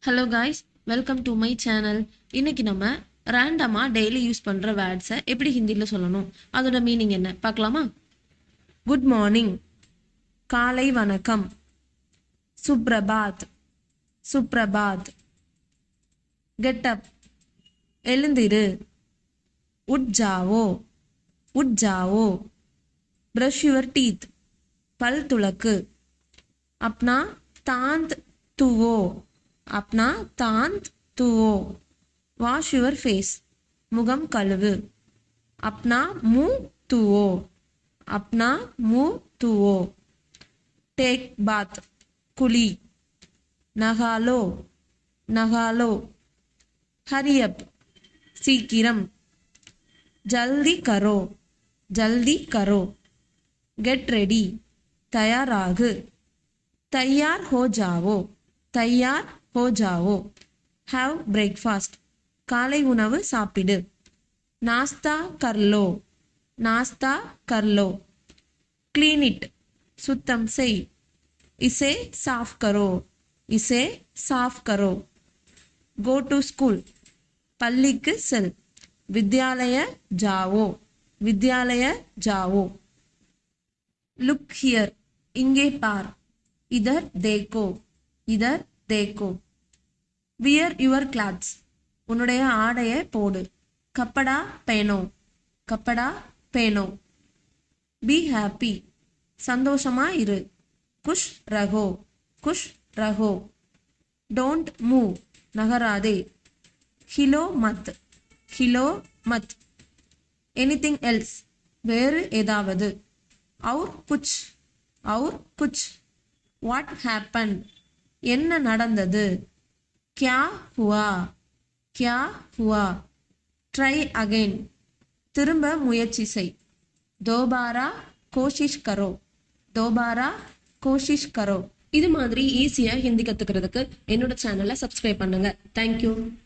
Hello guys, welcome to my channel. இன்னைக்கு நம்ம ரேண்டமாக டெய்லி யூஸ் பண்ணுற வேர்ட்ஸை எப்படி ஹிந்தியில் சொல்லணும், அதோட மீனிங் என்ன பார்க்கலாமா? குட் மார்னிங், காலை வணக்கம். சுப்ரபாத், சுப்ரபாத். கெட்டப், எழுந்திரு. உட் ஜாவோ, உட் ஜாவோ. ப்ரஷ் யுவர் டீத், பல் துலக்கு. அப்னா தாந்த் துவோ, अपना दांत धुओ. वॉश योर फेस, मुगम कलवु. अपना मुंह धुओ, अपना मुंह धुओ. टेक बाथ, कुली. नहा लो, नहा लो. Hurry up, सीकिरम. जल्दी करो, जल्दी करो. गेट रेडी, तैयारागु. तैयार हो जाओ, तैयार हो जाओ. हैव ब्रेकफास्ट, काले उनवु सापिडु. नाश्ता कर लो, नाश्ता कर लो. क्लीन इट, सुत्तम सेई. इसे साफ करो, इसे साफ करो. गो टू स्कूल, पल्लिक्कु सेल. विद्यालय जाओ, विद्यालय जाओ. लुक हियर, इंगे पार. इधर देखो, इधर देखो. वियर யுவர் கிளாத்ஸ், உன்னுடைய ஆடையை போடு. கப்படா பேனோ, கப்படா பேனோ. பி ஹாப்பி, சந்தோஷமா இரு. குஷ் ரகோ, குஷ் ரகோ. Don't move, நகராதே. ஹிலோ மத், ஹிலோ மத். எனிதிங் எல்ஸ், வேறு ஏதாவது. அவுர் குச், அவுர் குச். வாட் ஹேப்பன், என்ன நடந்தது. क्या हुआ, क्या हुआ. ट्राई अगेन, திரும்ப முயற்சி செய். दोबारा कोशिश करो, दोबारा कोशिश करो. இது மாதிரி ஈஸியாக ஹிந்தி கற்றுக்கிறதுக்கு என்னோட சேனலை சப்ஸ்கிரைப் பண்ணுங்க. தேங்க்யூ.